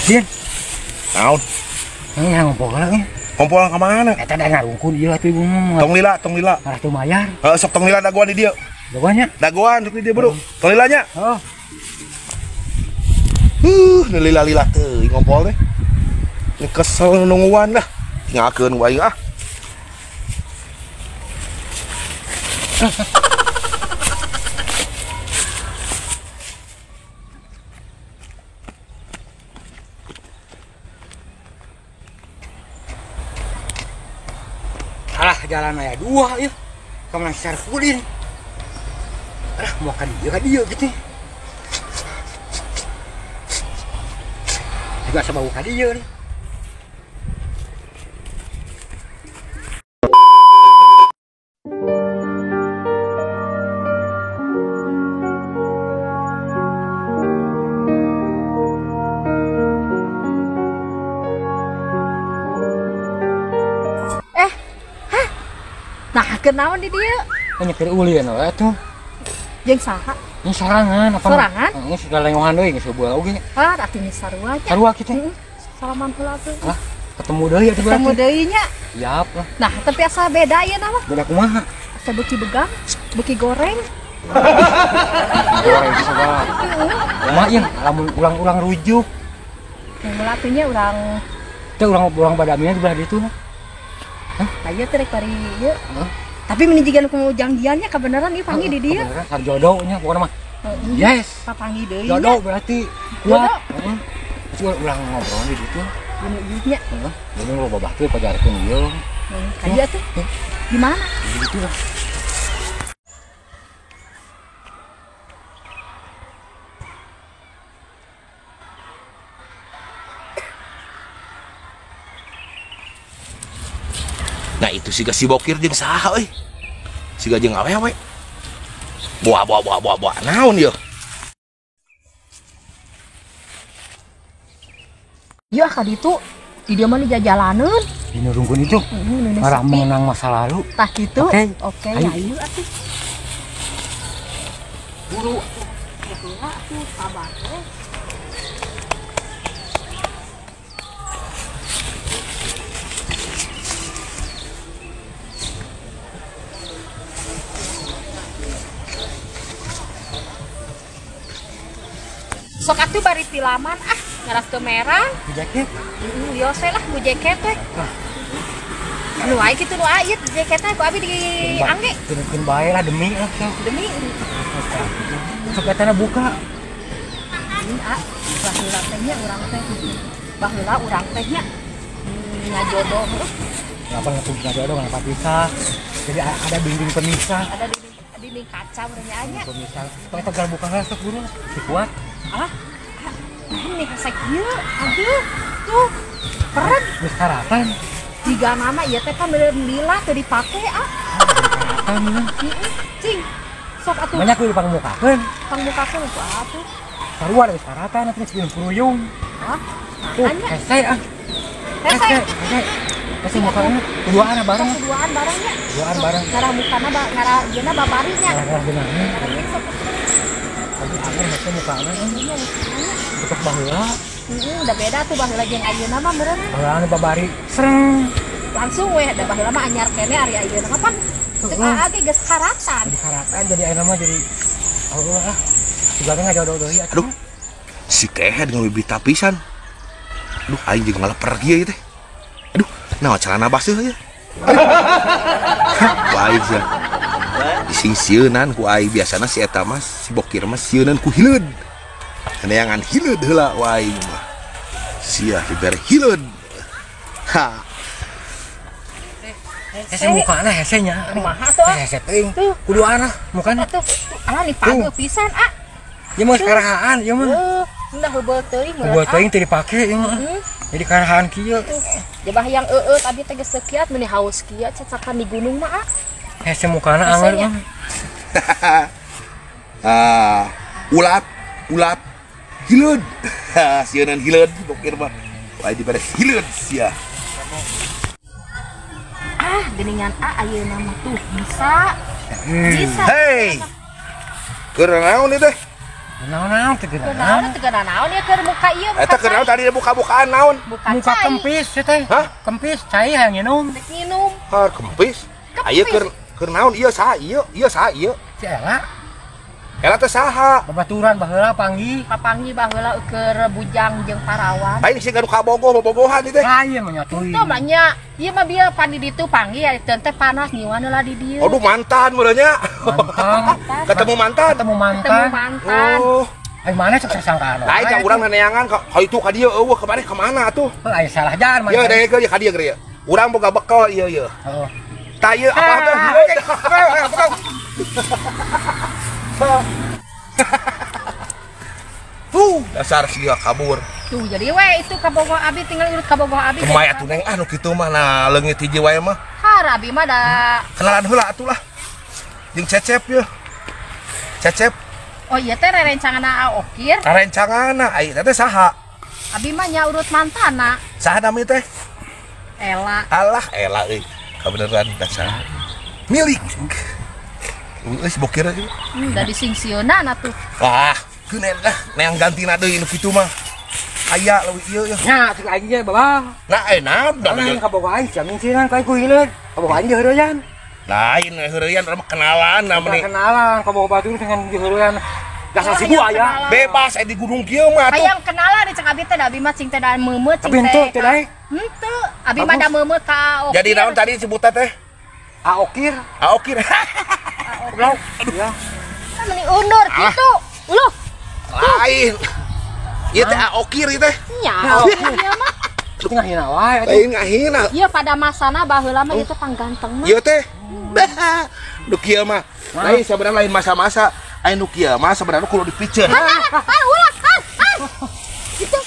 Din. Naon? Ngompol lagi. Ngompol ka mana? Eta da ngarungkun ieu atuh ibu mah. Tong lila. Arah teu mayar. Heeh, sok tong lila dagoan di dieu. Dagoannya? Dagoan di dieu, Bro. Tong lilanya. Oh. Lila-lila teuing ngompol teh. Ini kesel nungguan dah. Tinggalkeun wae ah. Alah jalan aya dua ya. Kamu nang Sarfudin. Alah mau ka dieu gitu. Juga sabau ka dieu nih. Nah, kenaon di dia? Nyetir ulin we atuh. Jeung saha? Ini sorangan apa? Sorangan? Ini segala lengohan deui geus sebuah oge. Ah, atuh nih sarua nya. Sarua kitu. Salaman heula tuh. Lah, ketemu deui atuh Ketemu deui nya. Siap lah. Nah, tapi asa beda ieu nama. Beda kumaha? Asa beuki begang, beuki goreng. Goreng segala. Kumaha ieu? Lamun ulang-ulang rujuk. Yang melatunya urang Teu urang badaminya di belah ditu. aya teh rek bari ieu. Tapi meni jiga nu jangdiannya kebenaran ieu panggil di dieu. Kebenaran sarjodohnya pokona mah. Yes. Papanggih deui. Jodoh berarti kuat. Heeh. Cuma ulang ngobrol di ditu. Dinu ieunya. Heeh. Jadi lo babah teh pajarkeun ieu. Aya tuh. Di mana? Di ditu lah. Nah itu siga si bokir jeung saha euy. Siga jeung awewe. Buah. Naon ieu? Iya ka ditu. Di dieu mah dijajalaneun. Di nurungkeun itu. Marah mengenang masa lalu. Tah kitu. Oke. Ayo atuh. Buru heula tuh sabar teh. Sok atuh bari tilaman ngaras ke merah. Jaket. Liose lah ku jaket teh. Nu wae kitu nu aya jaketna ku abi diangge. Turunkeun bae lah demi lah. Demi Sok etana buka. Baheula teh nya urang teh. Baheula urang teh nya ngajodoh. Kenapa ngajodoh kenapa pisah? Jadi ada dinding pemisah. Ada dinding kaca urangnya anya. Pemisah. Tong tegal buka lah sok buru. Si kuat. Ini kasek ieu. Aduh. Tuh. Keren. Geus karatan. Jiga nama ieu teh kan bener lila teu dipake Karatan. Cing. Sok atuh. Banyak kudu pangmukakeun. Pangmukakeun ku atuh. Sarua geus karatan atuh geus kuruyung. Tuh, hese Hese. Hese mukana kuduaan bareng. Kuduaan barengnya. Kuduaan bareng. Ngarah mukana ngarah ieu babarinya. Ngarah beunangnya. Tapi akan hese mukana kan. Tutup baheula. Udah beda tuh baheula jeung ayeuna mah meureun. Baheula nu babari sreng. Langsung we da baheula mah anyar kene ari ayeuna mah pan. Cek age geus karatan. Jadi karatan jadi ayeuna mah jadi Allah. Juga ngajodoh deui atuh. Aduh. Si kehe dengan bibit tapisan. Aduh aing jeung ngaleper kieu teh. Aduh, naon celana basuh ya. Baik ya. Dising-sieunan ku aing biasana si eta mah si bokir mah sieunan ku hileud. Neangan hileud heula wae mah. Sia dibere hileud. Ha. Hese mukana hese nya. Kumaha tuh? Hese teuing. Kuduaan lah mukana. Tuh. Dipanggil pisan Ieu mah karahaan ieu mah. Udah heubeul teuing meureun. Heubeul teuing teu dipake ieu mah. Jadi karahaan kieu. Jabah yang tadi teh geus sekiat meuni haus kieu cacakan di gunung mah Hese mukana anggar mah. Ulat hileud. Sieunan hileud bokir mah. Wae dibere hileud sia. Geningan ayeuna mah tuh bisa. Hei. Keur naon ieu teh? Naon teh Kenaon geuna. teu naon ya keur muka ieu. Eta kenal tadi buka-bukaan naon? Bukan Muka cai. kempis ya teh. Hah? Kempis cai hayang nginum. Dek nginum. Har kempis. Aya keur naon ieu saha ieu? Ieu saha ieu? Si Ela Eta teh saha? babaturan baheula panggih. Papangi baheula keur bujang jeung parawan. Lain sih gaduh kabogoh bobogohan ieu teh. Lain menyatui. Tuh banyak. Ieu mah bieu pandi ditu panggih ya teh panas nyiwan heula di dieu. Aduh mantan meureunnya. Mantan. Ketemu mantan. Ketemu Ketemu mantan. mantan. Oh. Ai mana cek sangkaan. Lain cak urang neneangan ka itu ka dieu eueuh kemana kemana atuh? Ai salah jalan mah. Ieu deh ke ka dieu ge. Urang boga bekal ieu ieu. Heeh. Tah ieu apa teh? Dasar sia kabur. Tuh jadi we itu kabogoh abi tinggal urut kabogoh abi. Kemai atuh neng anu kitu mah na leungit hiji wae mah. Har abi mah da Kenalan heula atuh lah. Jeung Cecep ye. Cecep oh iya teh rerencanganna Okir. karencangana ai teh saha? Abi mah nya urut mantana. Saha nami teh? Ela. Alah elah euy. Kabeneran dasar. Milik. Geus bokir aja. Da disingsieunan atuh. Wah, keuneun dah neang gantina deui nu kitu mah. Aya leuwih ieu ya. Nya cek aing ge babah. Nah, naon da Lain kabogoh aing jamin sinan kai ku hileud. Kabogoh aing heureyan. lain heureuyan urang mah kenalan Udah namanya. kenalan kabogoh batur dengan heureyan. Dasar si gua aya. Bebas di gunung kieu mah atuh. Hayang kenalan cek abi teh da abi mah cing teh da meumeut cing Tapi henteu teh dae. Henteu. Abi mah da meumeut ka Okir. Jadi naon tadi sebutna teh? Aokir. Aokir. Goblok. Ya. Kan meni undur kitu. Uluh. Lain. Ieu teh aokir ieu teh. Nya Okir mah. Tengah hina wae atuh. Lain ngahina. Ieu pada masana baheula mah itu pangganteng mah. Ieu teh. Nu kieu mah. Lain sebenarnya lain masa-masa. Aya nu kieu mah sebenarnya kudu dipiceun. Ulah. Gitu.